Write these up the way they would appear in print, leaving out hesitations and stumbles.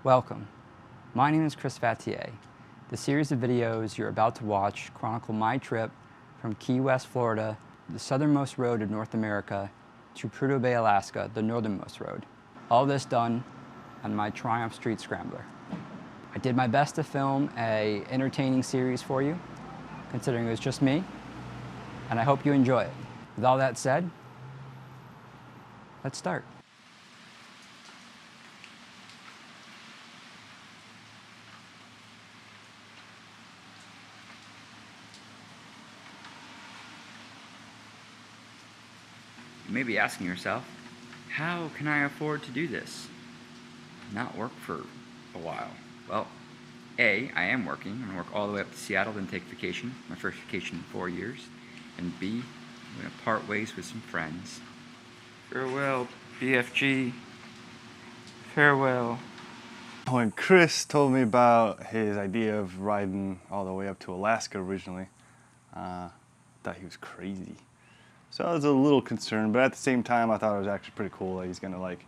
Welcome. My name is Chris Fattier. The series of videos you're about to watch chronicle my trip from Key West, Florida, the southernmost road of North America, to Prudhoe Bay, Alaska, the northernmost road. All this done on my Triumph Street Scrambler. I did my best to film an entertaining series for you, considering it was just me, and I hope you enjoy it. With all that said, let's start. You may be asking yourself, how can I afford to do this? Not work for a while. Well, A, I am working. I'm gonna work all the way up to Seattle, then take vacation, my first vacation in 4 years. And B, I'm gonna part ways with some friends. Farewell, BFG. Farewell. When Chris told me about his idea of riding all the way up to Alaska originally, I thought he was crazy. So I was a little concerned, but at the same time, I thought it was actually pretty cool that he's gonna like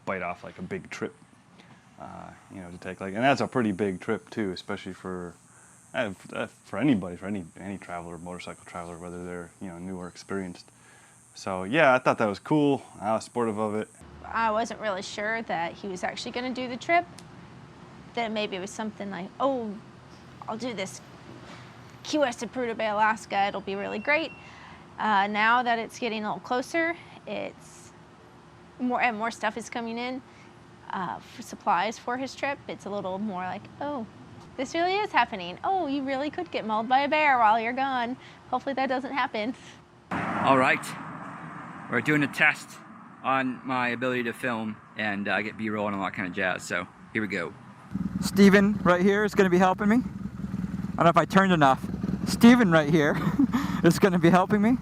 bite off like a big trip, you know, to take like, and that's a pretty big trip too, especially for anybody, for any traveler, motorcycle traveler, whether they're new or experienced. So yeah, I thought that was cool. I was supportive of it. I wasn't really sure that he was actually going to do the trip. That maybe it was something like, oh, I'll do this Key West to Prudhoe Bay, Alaska. It'll be really great. Now that it's getting a little closer, it's more stuff is coming in for supplies for his trip. It's a little more like, oh, this really is happening. Oh, you really could get mauled by a bear while you're gone. Hopefully that doesn't happen. All right, we're doing a test on my ability to film and get B-roll and all that kind of jazz, so here we go. Steven right here is going to be helping me. I don't know if I turned enough. Steven right here is going to be helping me,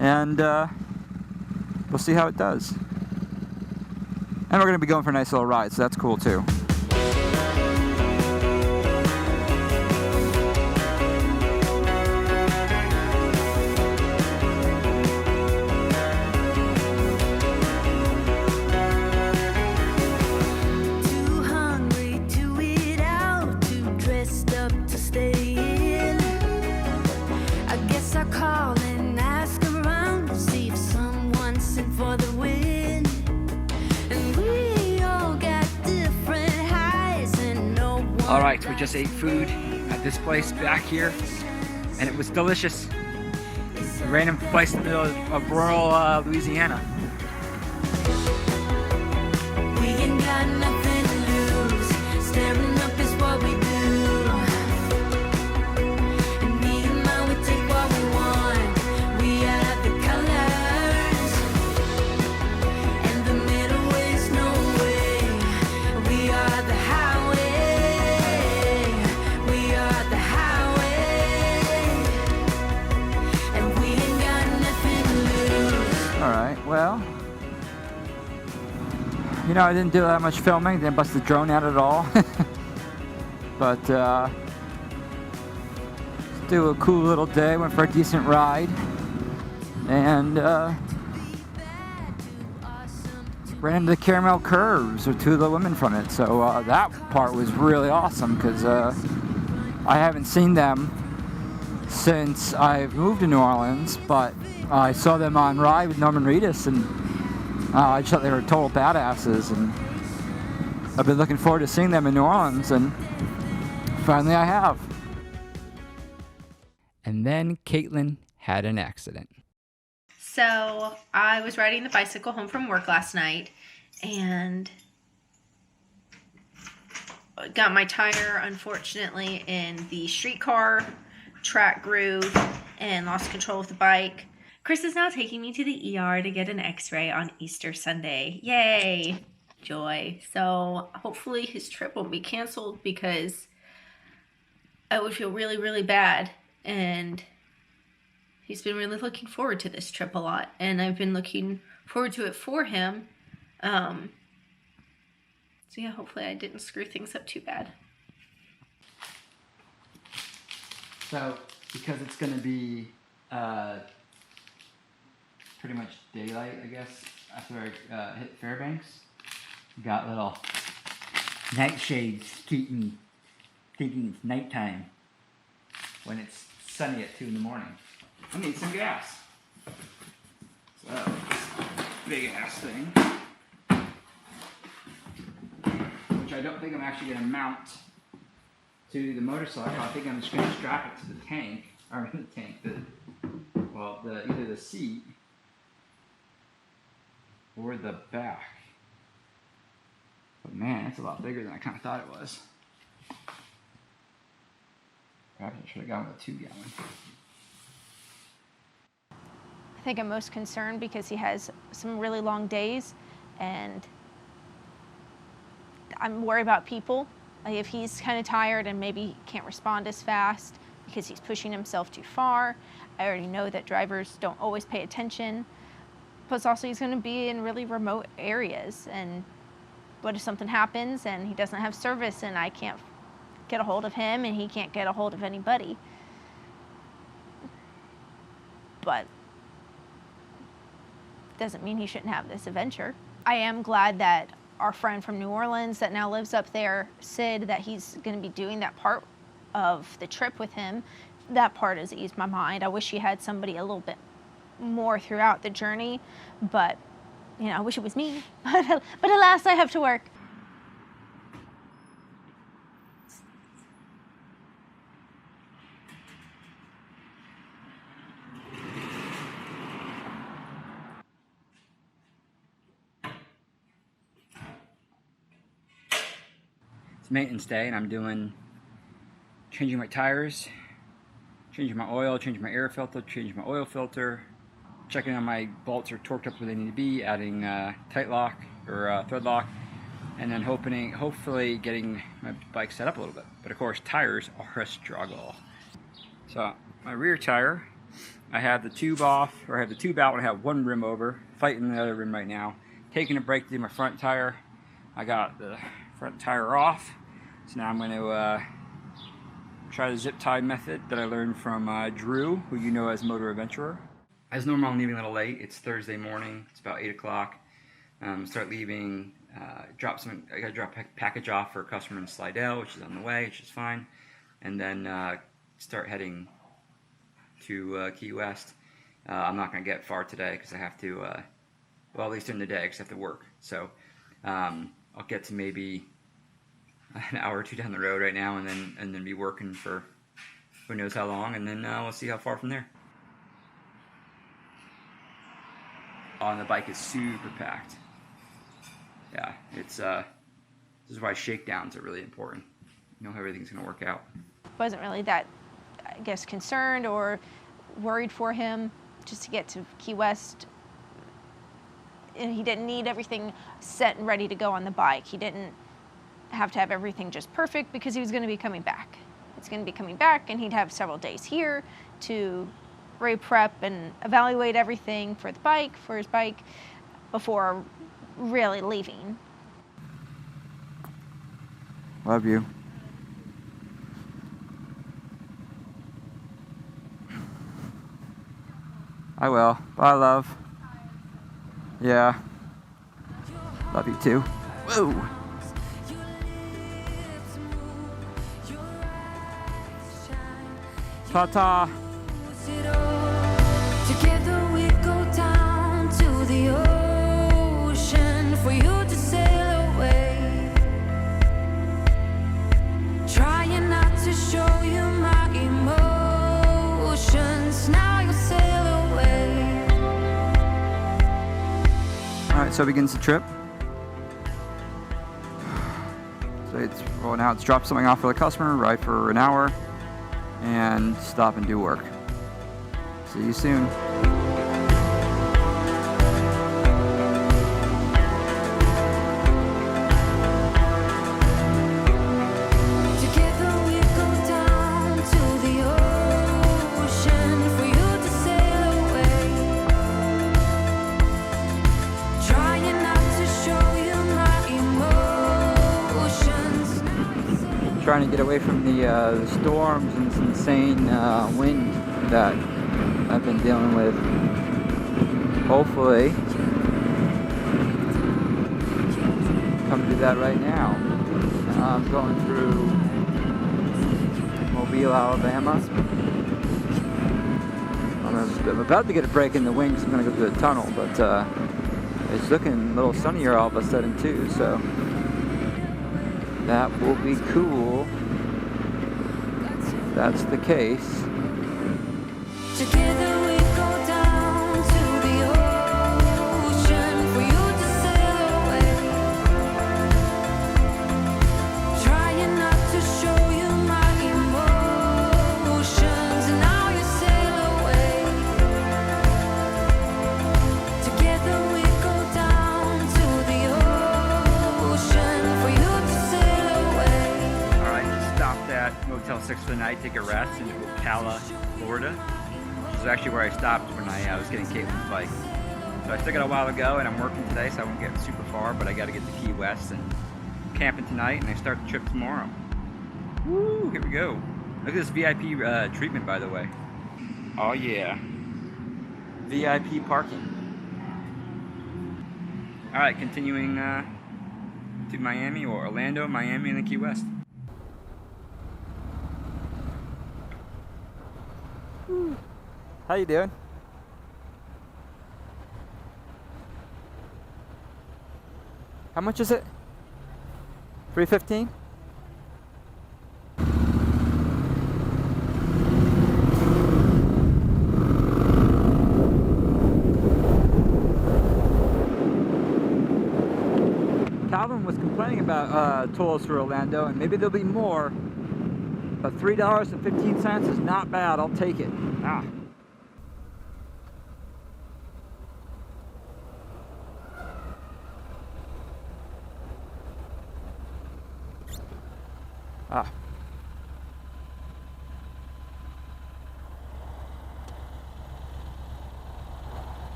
and we'll see how it does. And we're going to be going for a nice little ride, so that's cool too. Alright, we just ate food at this place back here, and it was delicious. A random place in the middle of rural Louisiana. We ain't got nothing to lose. Staring up is what we do. And me and mine, we take what we want. We are the colors. And the middle ways, no way. We are the highway. Alright, well, I didn't do that much filming, didn't bust the drone out at all. But, do a cool little day, went for a decent ride. And, ran into the Caramel Curves with two of the women from it. So, that part was really awesome, because, I haven't seen them since I've moved to New Orleans, but I saw them on Ride with Norman Reedus, and I just thought they were total badasses, and I've been looking forward to seeing them in New Orleans, and finally I have. And then Caitlyn had an accident. So I was riding the bicycle home from work last night and got my tire, unfortunately, in the streetcar track groove and lost control of the bike. Chris is now taking me to the ER to get an x-ray on Easter Sunday. Yay! Joy. So hopefully his trip won't be canceled, because I would feel really, really bad. And he's been really looking forward to this trip a lot. And I've been looking forward to it for him. So yeah, hopefully I didn't screw things up too bad. So, because it's going to be pretty much daylight, I guess, after I hit Fairbanks, got little nightshades thinking it's nighttime when it's sunny at 2 in the morning. I need some gas. So, this big ass thing, which I don't think I'm actually going to mount to the motorcycle. I think I'm just going to strap it to the tank, or the tank, either the seat or the back. But man, it's a lot bigger than I kind of thought it was. Perhaps I should have gone with a 2-gallon. I think I'm most concerned because he has some really long days, and I'm worried about people. Like if he's kind of tired and maybe can't respond as fast because he's pushing himself too far. I already know that drivers don't always pay attention. Plus also he's going to be in really remote areas, and what if something happens and he doesn't have service and I can't get a hold of him and he can't get a hold of anybody? But doesn't mean he shouldn't have this adventure. I am glad that our friend from New Orleans that now lives up there, Sid, that he's going to be doing that part of the trip with him. That part has eased my mind. I wish he had somebody a little bit more throughout the journey, but you know, I wish it was me. But alas, I have to work. Maintenance day, and I'm changing my tires, changing my oil, changing my air filter, changing my oil filter, checking on my bolts are torqued up where they need to be, adding tight lock or thread lock, and then hopefully getting my bike set up a little bit. But of course, tires are a struggle. So my rear tire, I have the tube off, or I have the tube out and I have one rim over, fighting the other rim right now. Taking a break to do my front tire. I got the front tire off. So now I'm going to try the zip tie method that I learned from Drew, who you know as Motor Adventurer. As normal, I'm leaving a little late. It's Thursday morning. It's about 8 o'clock. Start leaving. I got to drop a package off for a customer in Slidell, which is on the way, which is fine. And then start heading to Key West. I'm not going to get far today because I have to, well, at least during the day, because I have to work. So I'll get to maybe an hour or two down the road right now, and then be working for who knows how long, and then we'll see how far from there. The bike is super packed. Yeah, it's this is why shakedowns are really important. You know how everything's gonna work out. Wasn't really that, I guess, concerned or worried for him just to get to Key West. And he didn't need everything set and ready to go on the bike. He didn't have to have everything just perfect because he was going to be coming back. It's going to be coming back, and he'd have several days here to re-prep and evaluate everything for his bike, before really leaving. Love you. I will. Bye, love. Yeah. Love you too. Whoa. Ta-ta. Together we go down to the ocean for you to sail away. Trying not to show you my emotions. Now you sail away. Alright, so begins the trip. So it's rolling out. It's dropped something off for the customer, ride for an hour, and stop and do work. See you soon. Together we go down to the ocean for you to sail away. Trying not to show you my emotions. Trying to get away from the storms and this insane wind that I've been dealing with. Hopefully, come do that right now. I'm going through Mobile, Alabama. I'm about to get a break in the wing because I'm going to go through the tunnel, but it's looking a little sunnier all of a sudden too, so that will be cool. If that's the case. Together we go down to the ocean for you to sail away. Trying not to show you my emotions, and now you sail away. Together we go down to the ocean for you to sail away. Alright, just stopped at Motel 6 for the night, take a rest in Ocala, Florida. This is actually where I stopped when I was getting Caitlyn's bike. So I took it a while ago and I'm working today, so I won't get super far, but I gotta get to Key West and camping tonight, and I start the trip tomorrow. Woo, here we go. Look at this VIP treatment, by the way. Oh yeah. VIP parking. Alright, continuing to Miami, or Orlando, Miami, and then Key West. How you doing? How much is it? $3.15? Calvin was complaining about tolls for Orlando, and maybe there'll be more, but $3.15 is not bad. I'll take it. Ah. Ah.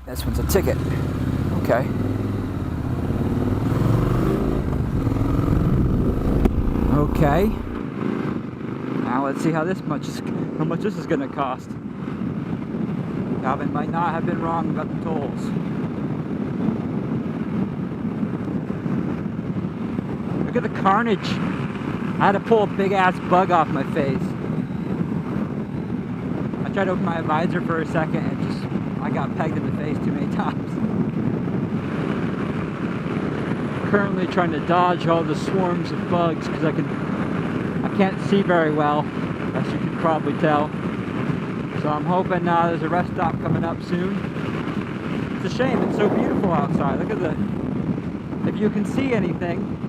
This one's a ticket. Okay. Okay. Now let's see how much this is gonna cost. Calvin might not have been wrong about the tolls. Look at the carnage. I had to pull a big ass bug off my face. I tried to open my visor for a second and I got pegged in the face too many times. Currently trying to dodge all the swarms of bugs because I can't see very well, as you can probably tell. So I'm hoping there's a rest stop coming up soon. It's a shame, it's so beautiful outside. Look at if you can see anything,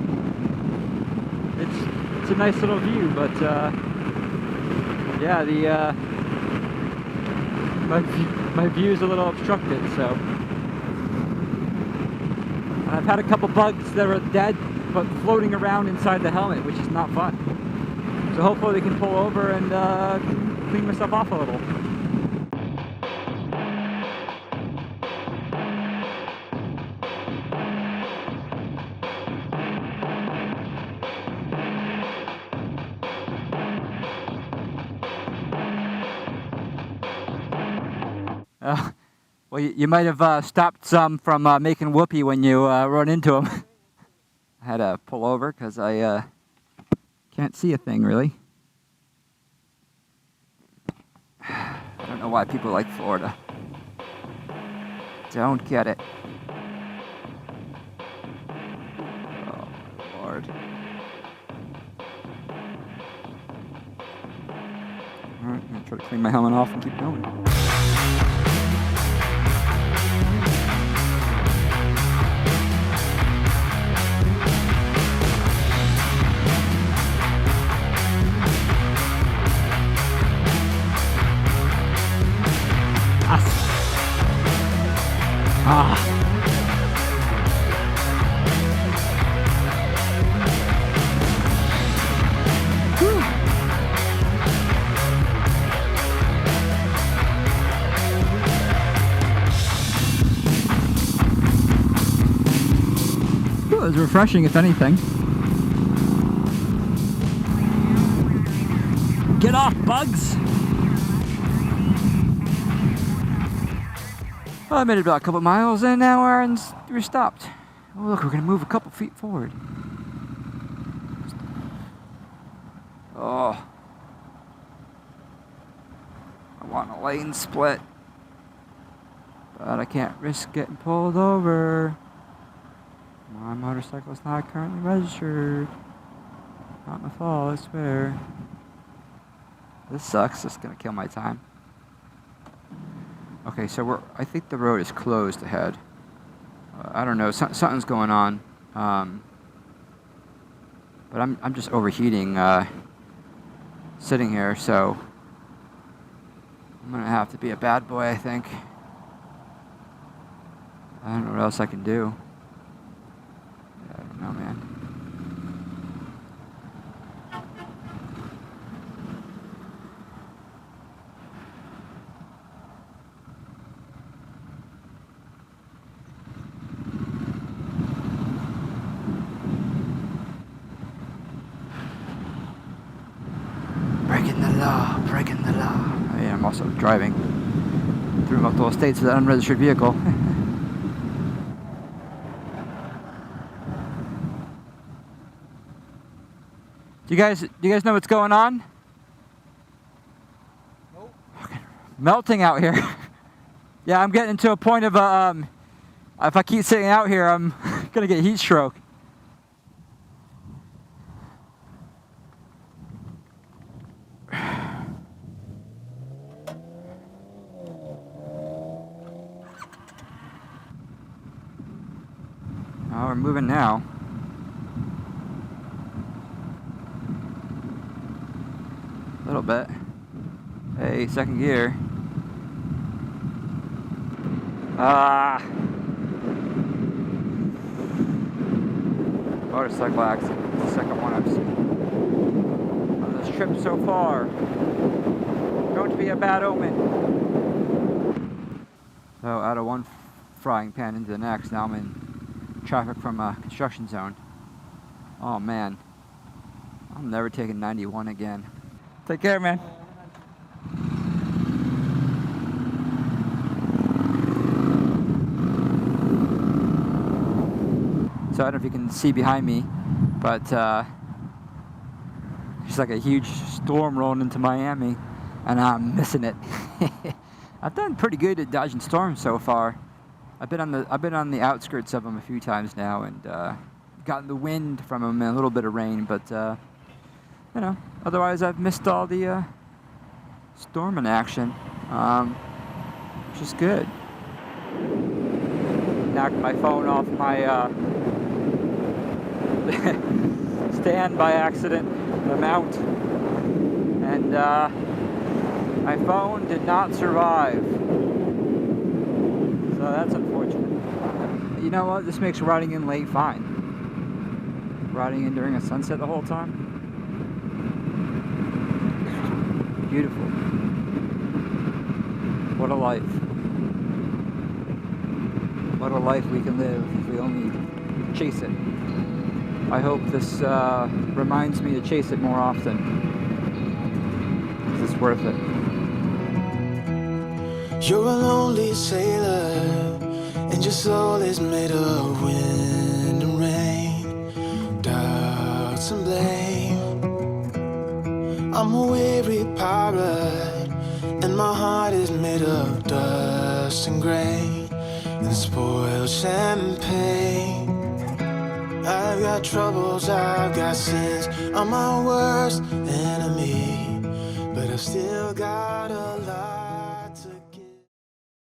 it's a nice little view, but yeah, my view is a little obstructed. So, and I've had a couple bugs that are dead, but floating around inside the helmet, which is not fun. So hopefully they can pull over and clean myself off a little. Well, you might have stopped some from making whoopee when you run into them. I had to pull over because I can't see a thing, really. I don't know why people like Florida. Don't get it. Oh, Lord. Alright, I'm going to try to clean my helmet off and keep going. It was refreshing, if anything. Get off, bugs! I made it about a couple miles and now we're stopped. Oh look, we're gonna move a couple feet forward. Oh. I want a lane split. But I can't risk getting pulled over. My motorcycle is not currently registered. Not my fault, I swear. This sucks, it's gonna kill my time. Okay, so I think the road is closed ahead. I don't know, something's going on. But I'm just overheating, sitting here, so I'm gonna have to be a bad boy, I think. I don't know what else I can do. I don't know, man. Breaking the law, breaking the law. I mean, I'm also driving through multiple states with an unregistered vehicle. Do you guys know what's going on? Nope. Melting out here. Yeah, I'm getting to a point of if I keep sitting out here, I'm gonna get heat stroke. Oh, we're moving now. A little bit. Hey, second gear. Motorcycle accident. The second one I've seen on this trip so far. Going to be a bad omen. So out of one frying pan into the next, now I'm in traffic from a construction zone. Oh man. I'm never taking 91 again. Take care, man. So I don't know if you can see behind me, but there's like a huge storm rolling into Miami, and I'm missing it. I've done pretty good at dodging storms so far. I've been on the outskirts of them a few times now, and gotten the wind from them and a little bit of rain, but you know, otherwise I've missed all the storm in action, which is good. Knocked my phone off my stand by accident, the mount, and my phone did not survive. So that's unfortunate. You know what? This makes riding in late fine. Riding in during a sunset the whole time. Beautiful. What a life. What a life we can live if we only chase it. I hope this reminds me to chase it more often. 'Cause it's worth it. You're a lonely sailor, and your soul is made of wind and rain, doubts and blame. I'm a weary pirate, and my heart is made of dust and grain, and spoiled champagne. I've got troubles, I've got sins, I'm my worst enemy, but I've still got a lot.